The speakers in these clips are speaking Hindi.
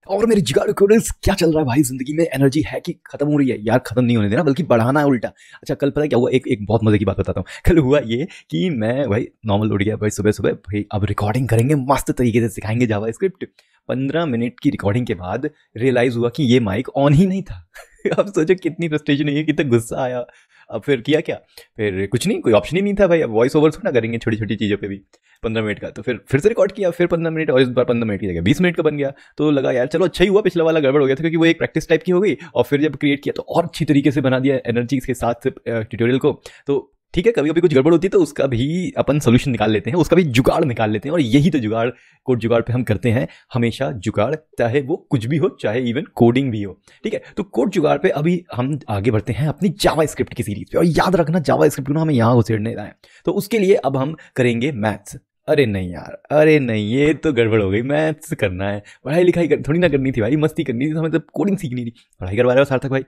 और मेरे जिगर कोडेंस क्या चल रहा है भाई, जिंदगी में एनर्जी है कि खत्म हो रही है यार? खत्म नहीं होने देना बल्कि बढ़ाना है उल्टा। अच्छा कल पता है क्या हुआ, एक बहुत मजे की बात बताता हूँ। कल हुआ ये कि मैं भाई नॉर्मल उठ गया भाई सुबह सुबह, भाई अब रिकॉर्डिंग करेंगे, मस्त तरीके से सिखाएंगे जावा स्क्रिप्ट। 15 मिनट की रिकॉर्डिंग के बाद रियलाइज हुआ कि ये माइक ऑन ही नहीं था। अब सोचो कितनी फ्रस्ट्रेशन हुई, कितना गुस्सा आया। अब फिर किया क्या, फिर कुछ नहीं, कोई ऑप्शन ही नहीं था भाई, अब वॉइस ओवर थोड़ा करेंगे छोटी छोटी चीज़ों पे भी 15 मिनट का। तो फिर से रिकॉर्ड किया, फिर 15 मिनट, और इस बार 15 मिनट की जगह 20 मिनट का बन गया। तो लगा यार चलो अच्छा ही हुआ, पिछला वाला गड़बड़ हो गया था क्योंकि वो एक प्रैक्टिस टाइप की हो गई, और फिर जब क्रिएट किया तो और अच्छी तरीके से बना दिया एनर्जी के साथ ट्यूटोरियल को। तो ठीक है, कभी कभी कुछ गड़बड़ होती है तो उसका भी अपन सोल्यूशन निकाल लेते हैं, उसका भी जुगाड़ निकाल लेते हैं, और यही तो जुगाड़ कोड जुगाड़ पे हम करते हैं हमेशा। जुगाड़ चाहे वो कुछ भी हो, चाहे इवन कोडिंग भी हो, ठीक है। तो कोड जुगाड़ पे अभी हम आगे बढ़ते हैं अपनी जावा स्क्रिप्ट की सीरीज पे, और याद रखना जावा स्क्रिप्ट को हमें यहाँ घुसेड़ने है। तो उसके लिए अब हम करेंगे मैथ्स। अरे नहीं यार, अरे नहीं, ये तो गड़बड़ हो गई, मैथ्स करना है, पढ़ाई लिखाई थोड़ी ना करनी थी भाई, मस्ती करनी थी, हमें तो कोडिंग सीखनी थी। पढ़ाई करवा रहे हो सार्थक भाई?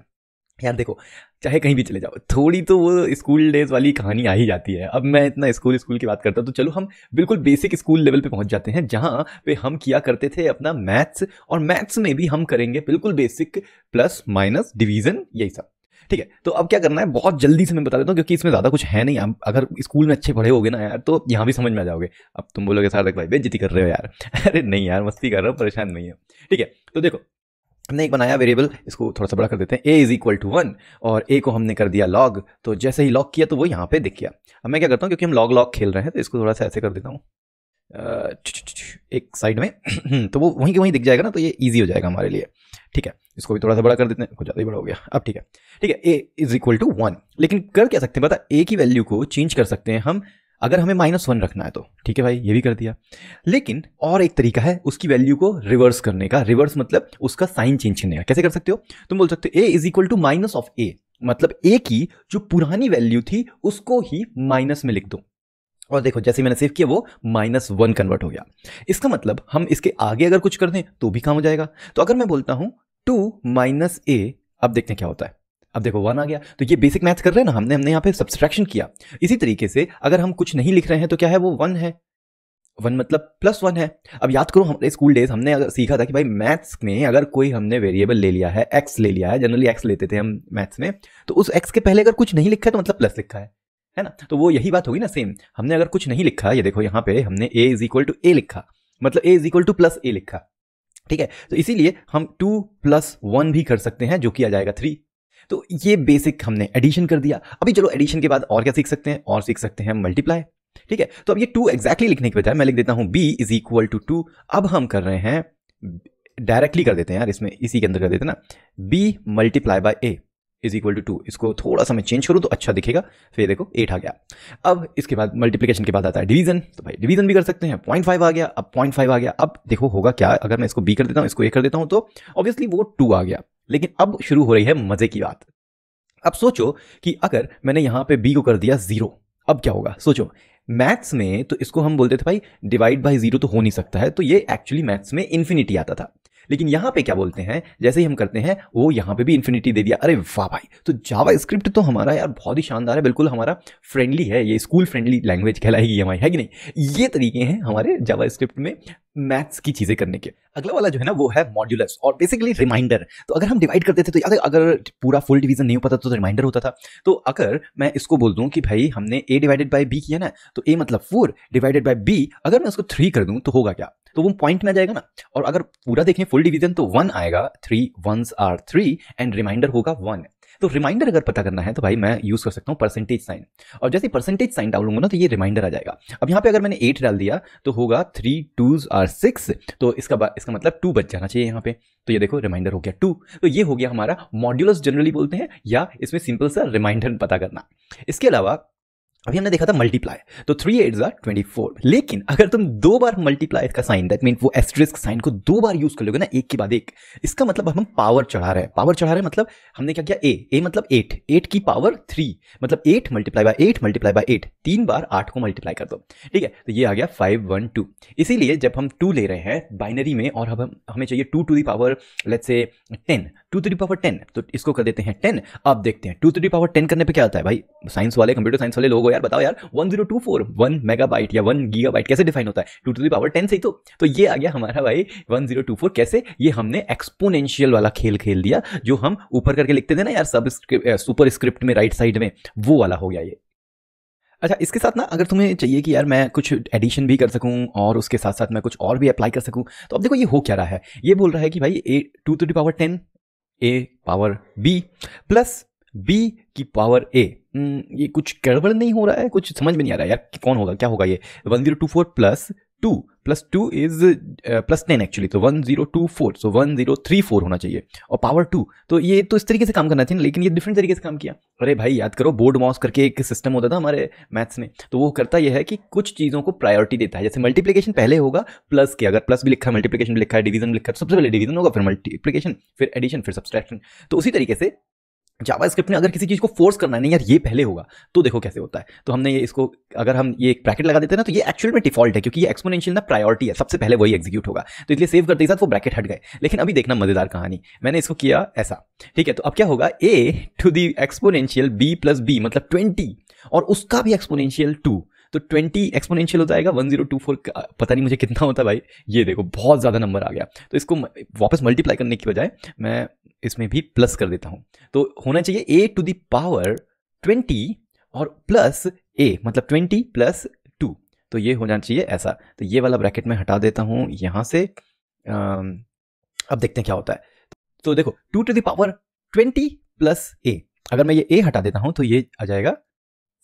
यार देखो, चाहे कहीं भी चले जाओ, थोड़ी तो वो स्कूल डेज वाली कहानी आ ही जाती है। अब मैं इतना स्कूल की बात करता हूँ, तो चलो हम बिल्कुल बेसिक स्कूल लेवल पे पहुंच जाते हैं, जहां पे हम किया करते थे अपना मैथ्स। और मैथ्स में भी हम करेंगे बिल्कुल बेसिक, प्लस माइनस डिवीजन, यही सब, ठीक है। तो अब क्या करना है, बहुत जल्दी से मैं बता देता हूँ क्योंकि इसमें ज्यादा कुछ है नहीं। आप अगर स्कूल में अच्छे पढ़े होगे ना यार, तो यहाँ भी समझ में आ जाओगे। अब तुम बोलोगे सार्थक भाई बेइज्जती कर रहे हो यार। अरे नहीं यार, मस्ती कर रहा हूँ, परेशान नहीं है, ठीक है। तो देखो, हमने एक बनाया वेरिएबल, इसको थोड़ा सा बड़ा कर देते हैं, a इज इक्वल टू 1, और a को हमने कर दिया लॉग। तो जैसे ही लॉग किया तो वो यहाँ पे दिख गया। अब मैं क्या करता हूँ, क्योंकि हम लॉग लॉग खेल रहे हैं, तो इसको थोड़ा सा ऐसे कर देता हूँ एक साइड में। तो वो वहीं के वहीं दिख जाएगा ना, तो ये ईजी हो जाएगा हमारे लिए, ठीक है। इसको भी थोड़ा सा बड़ा कर देते हैं, कुछ ज़्यादा ही बड़ा हो गया। अब ठीक है, ठीक है, a इज इक्वल टू 1। लेकिन कर क्या सकते हैं पता, a की वैल्यू को चेंज कर सकते हैं हम, अगर हमें -1 रखना है तो। ठीक है भाई, ये भी कर दिया। लेकिन और एक तरीका है उसकी वैल्यू को रिवर्स करने का। रिवर्स मतलब उसका साइन चेंज करने का। कैसे कर सकते हो, तुम बोल सकते हो a is equal to minus of a, मतलब a की जो पुरानी वैल्यू थी उसको ही माइनस में लिख दो, और देखो जैसे मैंने सेव किया वो -1 कन्वर्ट हो गया। इसका मतलब हम इसके आगे अगर कुछ कर दें तो भी काम हो जाएगा। तो अगर मैं बोलता हूं 2 माइनस a, अब देखते हैं क्या होता है। अब देखो 1 आ गया। तो ये बेसिक मैथ्स कर रहे हैं ना, हमने यहाँ पे सब्सट्रैक्शन किया। इसी तरीके से अगर हम कुछ नहीं लिख रहे हैं तो क्या है, वो 1 है। 1 मतलब +1 है। अब याद करो, हमारे स्कूल डेज हमने अगर सीखा था कि भाई मैथ्स में अगर कोई हमने वेरिएबल ले लिया है, x ले लिया है, जनरली x लेते थे हम मैथ्स में, तो उस x के पहले अगर कुछ नहीं लिखा है तो मतलब प्लस लिखा है ना। तो वो यही बात होगी ना, सेम। हमने अगर कुछ नहीं लिखा, ये देखो यहाँ पे हमने a is equal to a लिखा, मतलब a is equal to plus a लिखा, ठीक है। तो इसीलिए हम 2 + 1 भी कर सकते हैं, जो कि आ जाएगा 3। तो ये बेसिक हमने एडिशन कर दिया। अभी चलो एडिशन के बाद और क्या सीख सकते हैं, और सीख सकते हैं मल्टीप्लाई, ठीक है। तो अब ये 2 एग्जैक्टली लिखने के बजाय मैं लिख देता हूं b इज इक्वल टू 2। अब हम कर रहे हैं, डायरेक्टली कर देते हैं यार, इसमें इसी के अंदर कर देते हैं ना, b multiply by a is equal to 2। इसको थोड़ा सा मैं चेंज करूं तो अच्छा दिखेगा। फिर देखो 8 आ गया। अब इसके बाद मल्टीप्लिकेशन के बाद आता है डिवीजन, तो भाई डिवीजन भी कर सकते हैं। 0.5 आ गया, अब 0.5 आ गया। अब देखो होगा क्या, अगर मैं इसको b कर देता हूं, इसको a कर देता हूं, तो ऑब्वियसली वो 2 आ गया। लेकिन अब शुरू हो रही है मजे की बात। अब सोचो कि अगर मैंने यहां पे b को कर दिया 0, अब क्या होगा सोचो। मैथ्स में तो इसको हम बोलते थे भाई डिवाइड बाय 0 तो हो नहीं सकता है, तो ये एक्चुअली मैथ्स में इन्फिनिटी आता था। लेकिन यहां पे क्या बोलते हैं, जैसे ही हम करते हैं वो यहां पे भी इन्फिनिटी दे दिया। अरे वाह भाई, तो जावा स्क्रिप्ट तो हमारा यार बहुत ही शानदार है, बिल्कुल हमारा फ्रेंडली है, ये स्कूल फ्रेंडली लैंग्वेज कहलाएगी हमारी, है कि नहीं। ये तरीके हैं हमारे जावा स्क्रिप्ट में मैथ्स की चीजें करने के। अगला वाला जो है ना वो है मॉड्यूलस, और बेसिकली रिमाइंडर। तो अगर हम डिवाइड करते थे तो याद है, अगर पूरा फुल डिवीजन नहीं हो पाता तो रिमाइंडर होता था। तो अगर मैं इसको बोल दूं कि भाई हमने a डिवाइडेड बाय b किया ना, तो a मतलब 4 डिवाइडेड बाय b, अगर मैं उसको 3 कर दूं तो होगा क्या, तो वो पॉइंट में आ जाएगा ना। और अगर पूरा देखें फुल डिवीजन तो 1 आएगा, 3 1s आर 3, एंड रिमाइंडर होगा 1। तो रिमाइंडर अगर पता करना है तो भाई मैं यूज कर सकता हूँ परसेंटेज साइन, और जैसे परसेंटेज साइन डालूंगा ना तो ये रिमाइंडर आ जाएगा। अब यहाँ पे अगर मैंने 8 डाल दिया तो होगा 3 2s आर 6, तो इसका मतलब 2 बच जाना चाहिए यहाँ पे। तो ये देखो रिमाइंडर हो गया 2। तो ये हो गया हमारा मॉड्यूलस जनरली बोलते हैं, या इसमें सिंपल सा रिमाइंडर पता करना। इसके अलावा अभी हमने देखा था मल्टीप्लाई, तो 3 8s आर 24। लेकिन अगर तुम 2 बार मल्टीप्लाई का साइन, दैट मीन वो एस्टरिस्क साइन को 2 बार यूज कर लोगे ना, एक के बाद एक, इसका मतलब हम पावर चढ़ा रहे हैं। पावर चढ़ा रहे हैं मतलब हमने क्या किया, a मतलब 8, 8 की पावर 3, मतलब 8 मल्टीप्लाई बाय 8 मल्टीप्लाई बाय 8, 3 बार 8 को मल्टीप्लाई कर दो, ठीक है। तो ये आ गया 512। इसीलिए जब हम 2 ले रहे हैं बाइनरी में, और अब हमें चाहिए 2 to the power let's say 10, 2 to the power 10, तो इसको कर देते हैं 10। अब देखते हैं 2 to the power 10 करने पे क्या आता है भाई। साइंस वाले, कंप्यूटर साइंस वाले लोग हो यार, बताओ यार 1024 1 मेगाबाइट या 1 गीगाबाइट कैसे डिफाइन होता है? 2 to the power 10 से ही तो ये आ गया हमारा भाई 1024। कैसे? ये हमने एक्सपोनेंशियल वाला खेल खेल दिया, जो हम ऊपर करके लिखते थे ना यार, सब सुपर स्क्रिप्ट में राइट साइड में, वो वाला हो गया ये। अच्छा, इसके साथ ना अगर तुम्हें चाहिए कि यार मैं कुछ एडिशन भी कर सकूं और उसके साथ साथ मैं कुछ और भी अप्लाई कर सकूं, तो अब देखो ये हो क्या रहा है। ये बोल रहा है कि भाई 2 to the power 10 a power b plus b की पावर a। ये कुछ गड़बड़ नहीं हो रहा है? कुछ समझ में नहीं आ रहा है यार, कौन होगा, क्या होगा ये? 1024 प्लस 2 इज प्लस 10 एक्चुअली, तो 1024, सो 1034 होना चाहिए, और पावर 2। तो ये तो इस तरीके से काम करना चाहिए, लेकिन ये डिफरेंट तरीके से काम किया। अरे भाई याद करो, बोर्ड मॉस करके एक सिस्टम होता था हमारे मैथ्स में, तो वो करता यह है कि कुछ चीज़ों को प्रायोरिटी देता है। जैसे मल्टीप्लिकेशन पहले होगा प्लस के, अगर प्लस भी लिखा है, मल्टीप्लिकेशन भी लिखा है, डिवीजन भी लिखा है, तो सबसे पहले डिवीजन होगा, फिर मल्टीप्लिकेशन, फिर एडिशन, फिर सब्सट्रैक्शन। तो उसी तरीके से जावास्क्रिप्ट में अगर किसी चीज को फोर्स करना है, नहीं यार ये पहले होगा, तो देखो कैसे होता है। तो हमने ये इसको, अगर हम ये एक ब्रैकेट लगा देते हैं ना, तो ये एक्चुअल में डिफॉल्ट है, क्योंकि ये एक्सपोनेंशियल ना प्रायोरिटी है, सबसे पहले वही एग्जीक्यूट होगा, तो इसलिए सेव करते ही साथ वो ब्रैकेट हट गए। लेकिन अभी देखना मजेदार कहानी, मैंने इसको किया ऐसा, ठीक है। तो अब क्या होगा, a to the exponential b plus b मतलब 20, और उसका भी एक्सपोनेंशियल 2, तो 20 एक्सपोनेंशियल हो जाएगा 1024 का, पता नहीं मुझे कितना होता है भाई। ये देखो बहुत ज्यादा नंबर आ गया, तो इसको वापस मल्टीप्लाई करने की बजाय मैं इसमें भी प्लस कर देता हूं। तो होना चाहिए a टू द पावर 20 और प्लस a मतलब 20 प्लस 2, तो ये होना चाहिए ऐसा। तो ये वाला ब्रैकेट में हटा देता हूं यहां से। अब देखते हैं क्या होता है। तो देखो 2 to the power 20 plus a, अगर मैं ये a हटा देता हूं तो ये आ जाएगा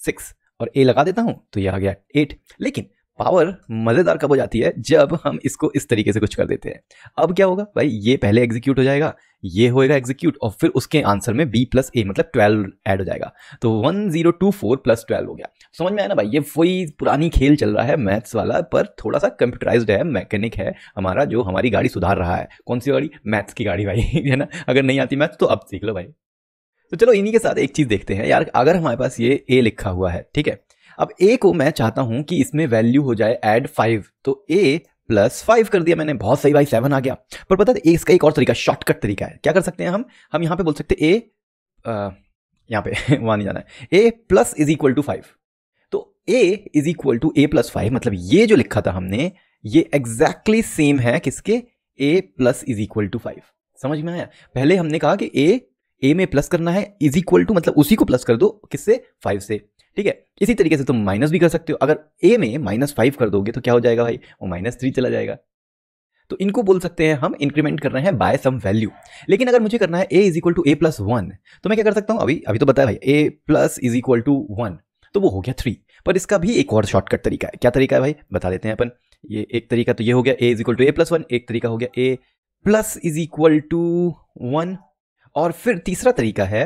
6, और a लगा देता हूं तो ये आ गया 8। लेकिन पावर मजेदार कब हो जाती है, जब हम इसको इस तरीके से कुछ कर देते हैं। अब क्या होगा भाई, ये पहले एग्जीक्यूट हो जाएगा, ये होएगा एग्जीक्यूट, और फिर उसके आंसर में b प्लस a मतलब 12 ऐड हो जाएगा, तो 1024 प्लस 12 हो गया। समझ में आया ना भाई, ये वही पुरानी खेल चल रहा है मैथ्स वाला, पर थोड़ा सा कंप्यूटराइज्ड है, मैकेनिक है हमारा जो हमारी गाड़ी सुधार रहा है। कौन सी गाड़ी? मैथ्स की गाड़ी भाई है ना। अगर नहीं आती मैथ्स तो अब सीख लो भाई। तो चलो इन्हीं के साथ एक चीज देखते हैं यार, अगर हमारे पास ये a लिखा हुआ है, ठीक है, अब a को मैं चाहता हूं कि इसमें वैल्यू हो जाए ऐड 5, तो a प्लस 5 कर दिया मैंने, बहुत सही भाई 7 आ गया। पर पता है इसका एक और तरीका, शॉर्टकट तरीका है। क्या कर सकते हैं हम यहां पे बोल सकते हैं a, यहां पे वहां नहीं जाना है, a plus is equal to 5। तो a is equal to a plus 5, मतलब ये जो लिखा था हमने, ये एग्जैक्टली सेम है किसके, a plus is equal to 5। समझ में आया? पहले हमने कहा कि a में प्लस करना है, इज इक्वल टू मतलब उसी को प्लस कर दो, किससे? 5 से, ठीक है। इसी तरीके से तुम माइनस भी कर सकते हो, अगर a में -5 कर दोगे तो क्या हो जाएगा भाई, वो -3 चला जाएगा। तो इनको बोल सकते हैं हम इंक्रीमेंट कर रहे हैं बाय सम वैल्यू। लेकिन अगर मुझे करना है a is equal to a plus 1, तो मैं क्या कर सकता हूं, अभी तो बताया भाई, a plus is equal to 1, तो वो हो गया 3। पर इसका भी एक और शॉर्टकट तरीका है। क्या तरीका है भाई, बता देते हैं अपन। ये एक तरीका तो ये हो गया a is equal to a plus 1, एक तरीका हो गया a plus is equal to 1, और फिर तीसरा तरीका है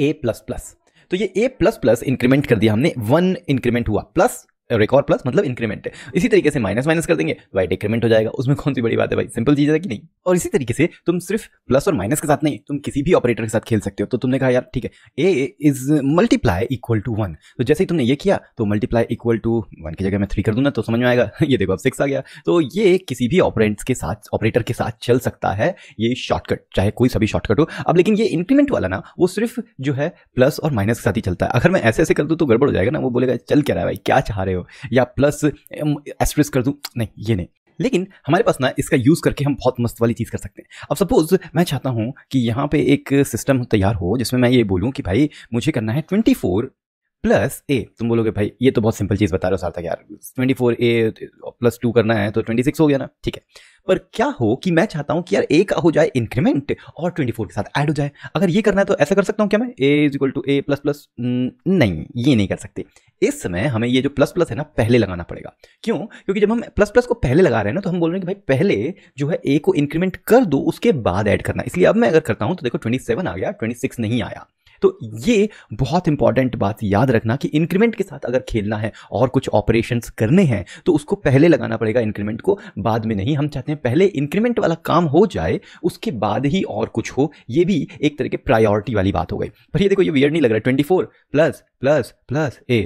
a प्लस प्लस। तो ये a प्लस प्लस इंक्रीमेंट कर दिया हमने, 1 इंक्रीमेंट हुआ, प्लस और एक और प्लस मतलब इंक्रीमेंट है। इसी तरीके से माइनस माइनस कर देंगे, वाई डिक्रीमेंट हो जाएगा, उसमें कौन सी बड़ी बात है भाई, सिंपल चीज है कि नहीं। और इसी तरीके से तुम सिर्फ प्लस और माइनस के साथ नहीं, तुम किसी भी ऑपरेटर के साथ खेल सकते हो। तो तुमने कहा यार ठीक है, a is multiply equal to 1, तो जैसे ही तुमने ये किया तो मल्टीप्लाई इक्वल टू 1 की जगह मैं 3 कर दूंगा तो समझ में आएगा। ये देखो अब 6 आ गया। तो ये किसी भी ऑपरेंट्स के साथ, ऑपरेटर के साथ चल सकता है ये शॉर्टकट, चाहे कोई सा भी शॉर्टकट हो। अब लेकिन ये इंक्रीमेंट वाला ना, वो सिर्फ जो है प्लस और माइनस के साथ ही चलता है। अगर मैं ऐसे ऐसे कर दूं तो गड़बड़ हो जाएगा ना, वो बोलेगा चल क्या रहा है भाई, क्या चाह रहे हो, या प्लस एस्टेरिस्क कर दूं, नहीं ये नहीं। लेकिन हमारे पास ना इसका यूज करके हम बहुत मस्त वाली चीज कर सकते हैं। अब सपोज मैं चाहता हूं कि यहां पे एक सिस्टम तैयार हो जिसमें मैं ये बोलूं कि भाई मुझे करना है 24 प्लस a। तुम बोलोगे भाई ये तो बहुत सिंपल चीज बता रहे हो सार्थक यार, 24a प्लस 2 करना है तो 26 हो गया ना, ठीक है। पर क्या हो कि मैं चाहता हूं कि यार a का हो जाए इंक्रीमेंट और 24 के साथ ऐड हो जाए। अगर ये करना है तो ऐसा कर सकता हूं क्या मैं, a is equal to a plus plus, नहीं ये नहीं कर सकते। इस समय हमें ये जो प्लस प्लस है ना पहले लगाना पड़ेगा। क्यों? क्योंकि जब हम प्लस प्लस को पहले लगा रहे हैं ना, तो हम बोल रहे हैं कि भाई पहले जो है a को इंक्रीमेंट कर दो, उसके बाद ऐड करना। इसलिए अब मैं अगर करता हूं तो देखो 27 आ गया, 26 नहीं आया। तो ये बहुत इंपॉर्टेंट बात याद रखना कि इंक्रीमेंट के साथ अगर खेलना है और कुछ ऑपरेशंस करने हैं तो उसको पहले लगाना पड़ेगा, इंक्रीमेंट को बाद में नहीं। हम चाहते हैं पहले इंक्रीमेंट वाला काम हो जाए, उसके बाद ही और कुछ हो। ये भी एक तरह के प्रायोरिटी वाली बात हो गई। पर ये देखो ये वियर्ड नहीं लग रहा है, 24 प्लस प्लस प्लस ए,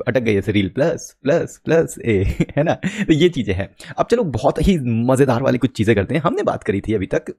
अटक गई ऐसे रील, प्लस प्लस प्लस ए है ना। तो ये चीजें हैं। अब चलो बहुत ही मजेदार वाली कुछ चीजें करते हैं। हमने बात करी थी अभी तक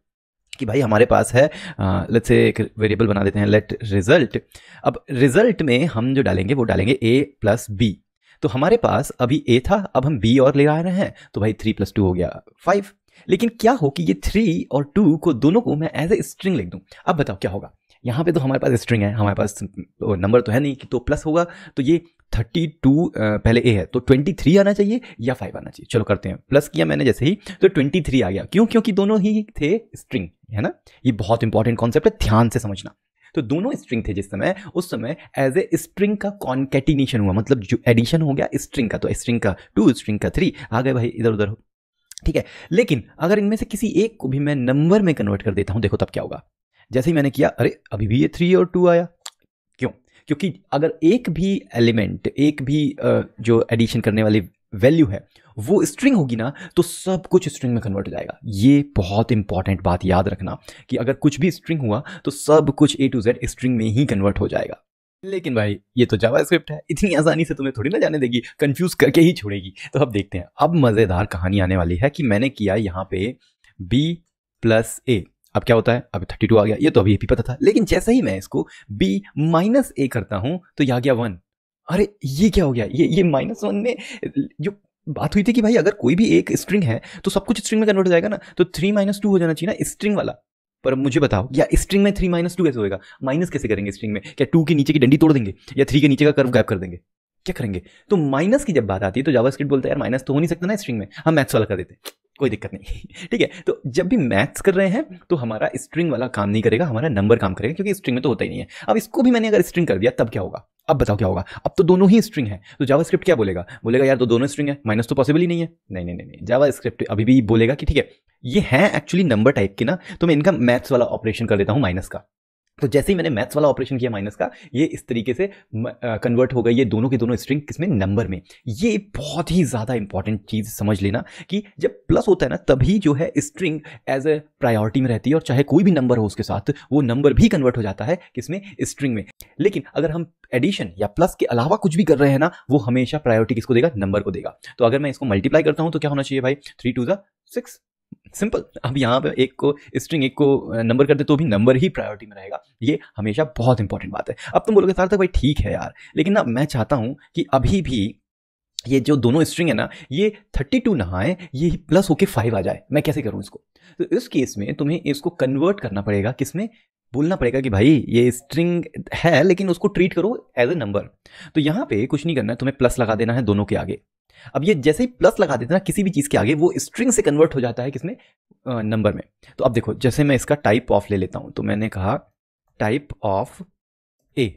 कि भाई हमारे पास है लेट्स से एक वेरिएबल बना देते हैं, लेट रिजल्ट। अब रिजल्ट में हम जो डालेंगे वो डालेंगे a प्लस बी। तो हमारे पास अभी a था, अब हम b और ले आ रहे हैं, तो भाई 3 + 2 हो गया 5। लेकिन क्या हो कि ये 3 और 2 को दोनों को मैं एज ए स्ट्रिंग लिख दूं। अब बताओ क्या होगा, यहाँ पे तो हमारे पास स्ट्रिंग है, हमारे पास नंबर तो है नहीं कि तो प्लस होगा, तो ये 32 पहले ए है तो 23 आना चाहिए या 5 आना चाहिए। चलो करते हैं, प्लस किया मैंने जैसे ही तो 23 आ गया। क्यों? क्योंकि दोनों ही थे स्ट्रिंग, है ना। ये बहुत इंपॉर्टेंट कॉन्सेप्ट है, ध्यान से समझना। तो दोनों स्ट्रिंग थे जिस समय, उस समय एज ए स्ट्रिंग का कॉन्केटिनेशन हुआ, मतलब जो एडिशन हो गया स्ट्रिंग का, तो स्ट्रिंग का 2 स्ट्रिंग का 3 आ गए भाई इधर उधर, ठीक है। लेकिन अगर इनमें से किसी एक को भी मैं नंबर में कन्वर्ट कर देता हूं, देखो तब क्या होगा। जैसे ही मैंने किया, अरे अभी भी ये 3 और 2 आया। क्यों? क्योंकि अगर एक भी एलिमेंट, एक भी जो एडिशन करने वाली वैल्यू है वो स्ट्रिंग होगी ना, तो सब कुछ स्ट्रिंग में कन्वर्ट हो जाएगा। ये बहुत इंपॉर्टेंट बात याद रखना कि अगर कुछ भी स्ट्रिंग हुआ तो सब कुछ A to Z स्ट्रिंग में ही कन्वर्ट हो जाएगा। लेकिन भाई ये तो जावास्क्रिप्ट है, इतनी आसानी से तुम्हें थोड़ी ना जाने देगी, कंफ्यूज करके ही छोड़ेगी। तो अब देखते हैं, अब मजेदार कहानी आने वाली है कि मैंने किया यहाँ पे b प्लस ए, अब क्या होता है, अब 32 आ गया। ये तो अभी भी पता था, लेकिन जैसे ही मैं इसको b माइनस ए करता हूं तो ये आ गया 1। अरे ये क्या हो गया, ये -1 में जो बात हुई थी कि भाई अगर कोई भी एक स्ट्रिंग है तो सब कुछ स्ट्रिंग में कन्वर्ट हो जाएगा ना, तो 3 - 2 हो जाना चाहिए ना स्ट्रिंग वाला। पर अब मुझे बताओ, या स्ट्रिंग में 3 - 2 कैसे होएगा? माइनस कैसे करेंगे स्ट्रिंग में? क्या 2 के नीचे की डंडी तोड़ देंगे या 3 के नीचे का कर्व गायब कर देंगे? क्या करेंगे? तो माइनस की जब बात आती है तो जावास्क्रिप्ट बोलता है यार माइनस तो हो नहीं सकता ना स्ट्रिंग में, हम मैथ्स वाला कर देते हैं, कोई दिक्कत नहीं। ठीक है, तो जब भी मैथ्स कर रहे हैं तो हमारा स्ट्रिंग वाला काम नहीं करेगा, हमारा नंबर काम करेगा, क्योंकि स्ट्रिंग में तो होता ही नहीं है। अब इसको भी मैंने अगर स्ट्रिंग कर दिया तब क्या होगा? अब बताओ क्या होगा? अब तो दोनों ही स्ट्रिंग है, तो जावास्क्रिप्ट क्या बोलेगा? बोलेगा यार तो दोनों स्ट्रिंग है, माइनस तो पॉसिबल ही नहीं है। नहीं नहीं नहीं, जावास्क्रिप्ट अभी भी बोलेगा कि ठीक है ये है एक्चुअली नंबर टाइप के ना, तो मैं इनका मैथ्स वाला ऑपरेशन कर देता हूं माइनस का। तो जैसे ही मैंने मैथ्स वाला ऑपरेशन किया माइनस का, ये इस तरीके से कन्वर्ट हो गई ये दोनों के दोनों स्ट्रिंग किसमें? नंबर में। ये बहुत ही ज्यादा इंपॉर्टेंट चीज समझ लेना कि जब प्लस होता है ना तभी जो है स्ट्रिंग एज ए प्रायोरिटी में रहती है, और चाहे कोई भी नंबर हो उसके साथ वो नंबर भी कन्वर्ट हो जाता है किसमें? स्ट्रिंग में। लेकिन अगर हम एडिशन या प्लस के अलावा कुछ भी कर रहे हैं ना, वो हमेशा प्रायोरिटी किसको देगा? नंबर को देगा। तो अगर मैं इसको मल्टीप्लाई करता हूं तो क्या होना चाहिए भाई? 3 2 6, सिंपल। अब यहाँ पे एक को स्ट्रिंग, एक को नंबर कर दे तो भी नंबर ही प्रायोरिटी में रहेगा। ये हमेशा बहुत इंपॉर्टेंट बात है। अब तुम बोलोगे सार्थक भाई ठीक है यार, लेकिन ना मैं चाहता हूं कि अभी भी ये जो दोनों स्ट्रिंग है ना, ये 32 ना आए, ये प्लस होके 5 आ जाए, मैं कैसे करूं इसको? तो इस केस में तुम्हें इसको कन्वर्ट करना पड़ेगा किसमें? बोलना पड़ेगा कि भाई ये स्ट्रिंग है लेकिन उसको ट्रीट करो एज ए नंबर। तो यहाँ पे कुछ नहीं करना है, तुम्हें प्लस लगा देना है दोनों के आगे। अब ये जैसे ही प्लस लगा देते ना किसी भी चीज के आगे, वो स्ट्रिंग से कन्वर्ट हो जाता है किसमें? नंबर में। तो अब देखो, जैसे मैं इसका टाइप ऑफ ले लेता हूं, तो मैंने कहा टाइप ऑफ ए,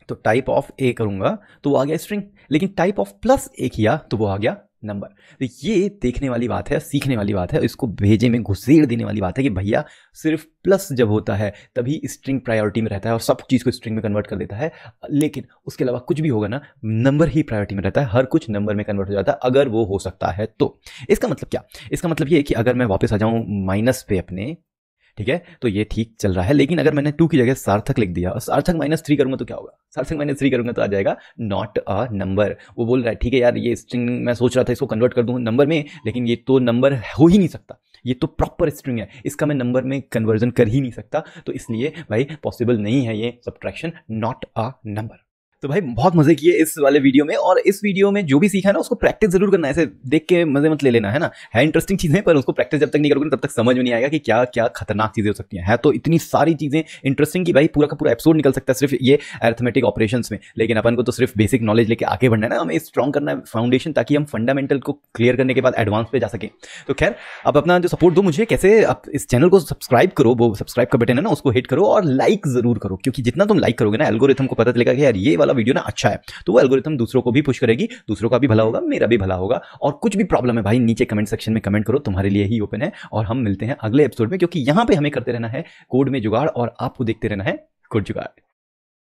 तो टाइप ऑफ ए करूंगा तो वो आ गया स्ट्रिंग, लेकिन टाइप ऑफ प्लस ए किया तो वो आ गया नंबर। तो ये देखने वाली बात है, सीखने वाली बात है, इसको भेजे में घुसेड़ देने वाली बात है कि भैया सिर्फ प्लस जब होता है तभी स्ट्रिंग प्रायोरिटी में रहता है और सब चीज़ को स्ट्रिंग में कन्वर्ट कर देता है, लेकिन उसके अलावा कुछ भी होगा ना, नंबर ही प्रायोरिटी में रहता है, हर कुछ नंबर में कन्वर्ट हो जाता है अगर वो हो सकता है तो। इसका मतलब क्या? इसका मतलब ये है कि अगर मैं वापस आ जाऊं माइनस पे अपने, ठीक है, तो ये ठीक चल रहा है, लेकिन अगर मैंने 2 की जगह सार्थक लिख दिया और सार्थक -3 करूंगा तो क्या होगा? सार्थक -3 करूंगा तो आ जाएगा नॉट अ नंबर। वो बोल रहा है ठीक है यार, ये स्ट्रिंग मैं सोच रहा था इसको कन्वर्ट कर दूं नंबर में, लेकिन ये तो नंबर हो ही नहीं सकता, ये तो प्रॉपर स्ट्रिंग है, इसका मैं नंबर में कन्वर्जन कर ही नहीं सकता, तो इसलिए भाई पॉसिबल नहीं है ये सब्ट्रैक्शन, नॉट अ नंबर। तो भाई बहुत मजे किए इस वाले वीडियो में, और इस वीडियो में जो भी सीखा ना उसको प्रैक्टिस जरूर करना है, ऐसे देख के मजे मत ले लेना, है ना। है इंटरेस्टिंग चीजें, पर उसको प्रैक्टिस जब तक नहीं करोगे तब तक समझ में नहीं आएगा कि क्या क्या खतरनाक चीजें हो सकती हैं। है तो इतनी सारी चीजें इंटरेस्टिंग कि भाई पूरा का पूरा एपिसोड निकल सकता है सिर्फ ये अरिथमेटिक ऑपरेशंस में, लेकिन अपन को तो सिर्फ बेसिक नॉलेज लेके आगे बढ़ना है ना, हमें स्ट्रॉन्ग करना है फाउंडेशन, ताकि हम फंडामेंटल को क्लियर करने के बाद एडवांस पे जा सके। तो खैर अब अपना जो सपोर्ट दो मुझे, कैसे आप इस चैनल को सब्सक्राइब करो, वो सब्सक्राइब का बटन है ना उसको हिट करो, और लाइक जरूर करो, क्योंकि जितना तुम लाइक करोगे ना एल्गोरिथम को पता चलेगा कि यार ये वाला वीडियो ना अच्छा है, तो वो एल्गोरिथम दूसरों को भी पुश करेगी, दूसरों का भी भला होगा, मेरा भी भला होगा। और कुछ भी प्रॉब्लम है भाई नीचे कमेंट सेक्शन में कमेंट करो, तुम्हारे लिए ही ओपन है, और हम मिलते हैं अगले एपिसोड में, क्योंकि यहां पे हमें करते रहना है कोड में जुगाड़ और आपको देखते रहना है कोड जुगाड़।